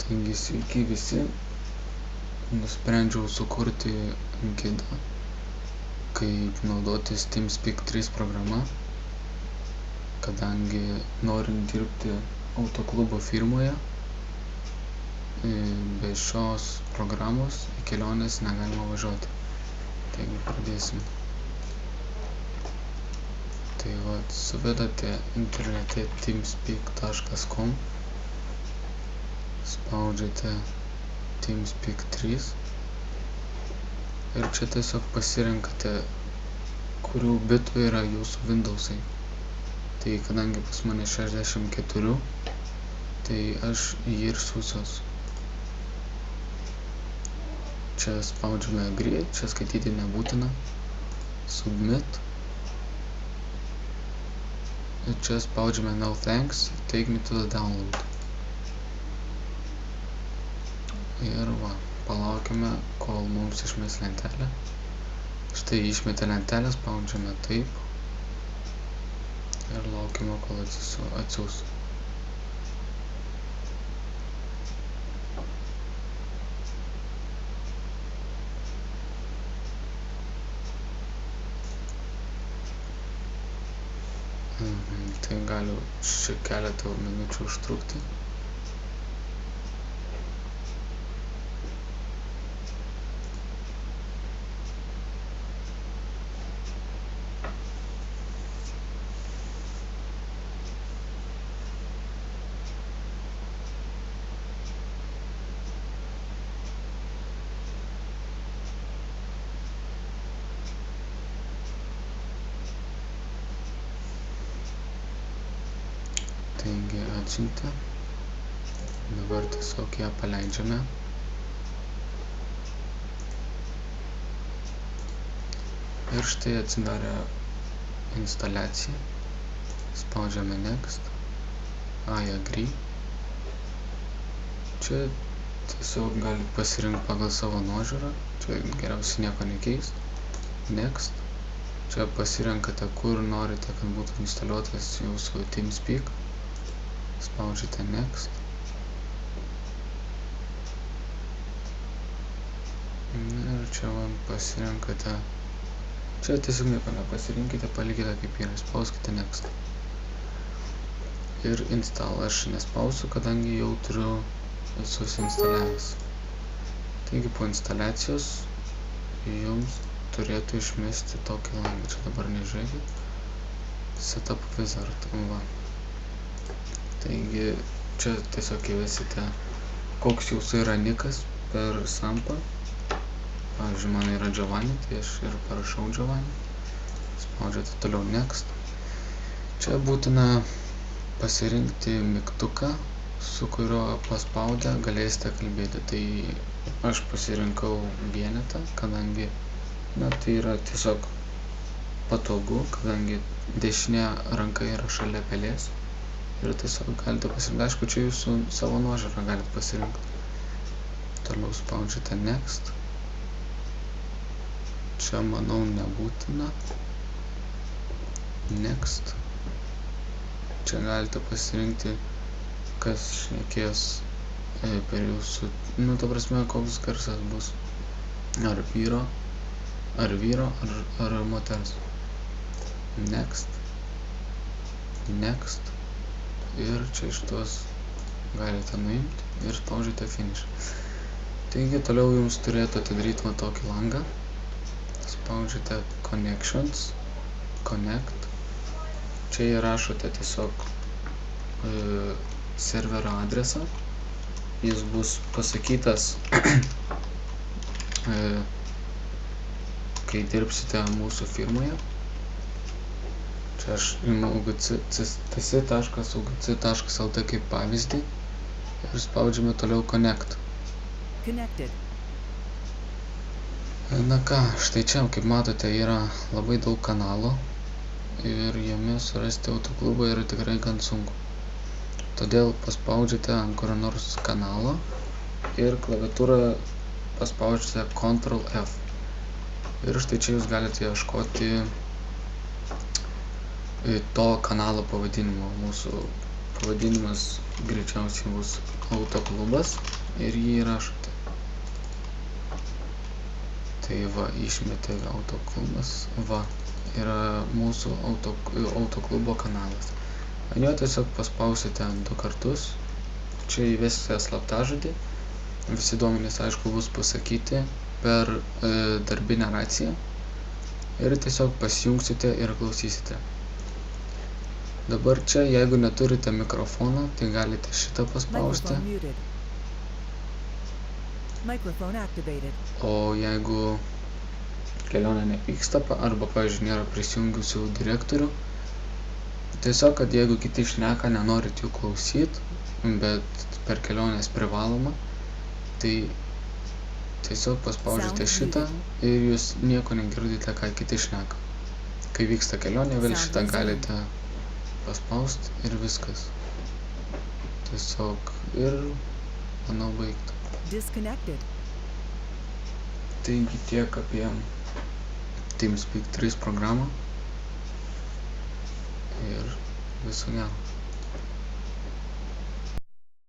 Taigi sveiki visi, nusprendžiau sukurti gidą, kaip naudotis TeamSpeak 3 programa, kadangi norint dirbti autoklubo firmoje, be šios programos į keliones negalima važiuoti. Taigi pradėsim. Tai suvedate internete teamspeak.com, spaudžiate TeamSpeak 3 ir čia tiesiog pasirenkate, kurių bitų yra jūsų Windowsai. Tai kadangi pas mane 64, tai aš jį ir siūsiuos. Čia spaudžiame Agree, čia skaityti nebūtina, Submit. Ir čia spaudžiame No thanks, take me to the download. Ir palaukime, kol mums išmes lentelę. Štai išmetė lentelę, spaudžiame taip. Ir laukime, kol atsiųs. Tai gali keletą minučių užtrukti. Taigi atsiuntė. Dabar tiesiog ją paleidžiame. Ir štai atsidarė instaliacija. Spaudžiame Next. I agree. Čia tiesiog galite pasirinkti pagal savo nuožiūrą. Čia geriausiai nieko nekeisti. Next. Čia pasirenkate, kur norite, kad būtų instaliuotas jūsų TeamSpeak. Spaudžiate Next. Ir čia pasirenkate. Čia tiesiog nieko nepasirinkite, palikite kaip yra, spauskite Next. Ir install aš nespausiu, kadangi jau turiu visus instaliavęs. Taigi po instaliacijos jums turėtų išmesti tokį langą. Čia dabar nežiūrėkit. Setup Wizard. Taigi čia tiesiog įvesite, koks jūsų yra nikas per sampą. Pavyzdžiui, man yra Giovanni, tai aš ir parašau Giovanni. Spaudžiate toliau Next. Čia būtina pasirinkti mygtuką, su kuriuo paspaudę galėsite kalbėti. Tai aš pasirinkau vienetą, kadangi tai yra tiesiog patogu, kadangi dešinė ranka yra šalia pelės. Ir tiesiog galite pasirinkti, aišku, čia jūsų savo nuožiūrą galite pasirinkti. Toliau spaudžiate Next. Čia, manau, nebūtina. Next. Čia galite pasirinkti, kas šnekės per jūsų, ta prasme, koks garsas bus. Ar vyro, ar moters. Next. Next. Ir čia iš tuos galite nuimti ir spaudžiate Finish. Taigi toliau jums turėtų atidaryti tokį langą. Spaudžiate Connections, Connect. Čia įrašote tiesiog serverio adresą. Jis bus pasakytas, kai dirbsite mūsų firmoje. Čia aš imu tc.ugc.lt kaip pavyzdį ir spaudžiame toliau Connect. Na ką, štai čia, kaip matote, yra labai daug kanalų ir jame surasti autoklubą yra tikrai gan sunku. Todėl paspaudžiate ant kurio nors kanalo ir klaviatūrą paspaudžiate Ctrl F. Ir štai čia jūs galite ieškoti to kanalo pavadinimo. Mūsų pavadinimas greičiausiai bus autoklubas. ir jį įrašote. Tai va, išmetė autoklubas, va, yra mūsų autoklubo kanalas. Ant jo tiesiog paspausite 2 kartus, čia įvesite slaptažodį, visi duomenys aišku bus pasakyti per darbinę raciją ir tiesiog pasijungsite ir klausysite. Dabar čia, jeigu neturite mikrofono, tai galite šitą paspausti. O jeigu kelionė nevyksta arba, pavyzdžiui, nėra prisijungusių direktorių, tiesiog, kad jeigu kiti šneka, nenorit jų klausyt, bet per kelionės privaloma, tai tiesiog paspaudžiate šitą ir jūs nieko negirdite, ką kiti šneka. Kai vyksta kelionė, vėl šitą galite paspausti ir viskas. Tiesiog ir, manau, baigta. Taigi tiek apie TeamSpeak 3 programą ir viso gero.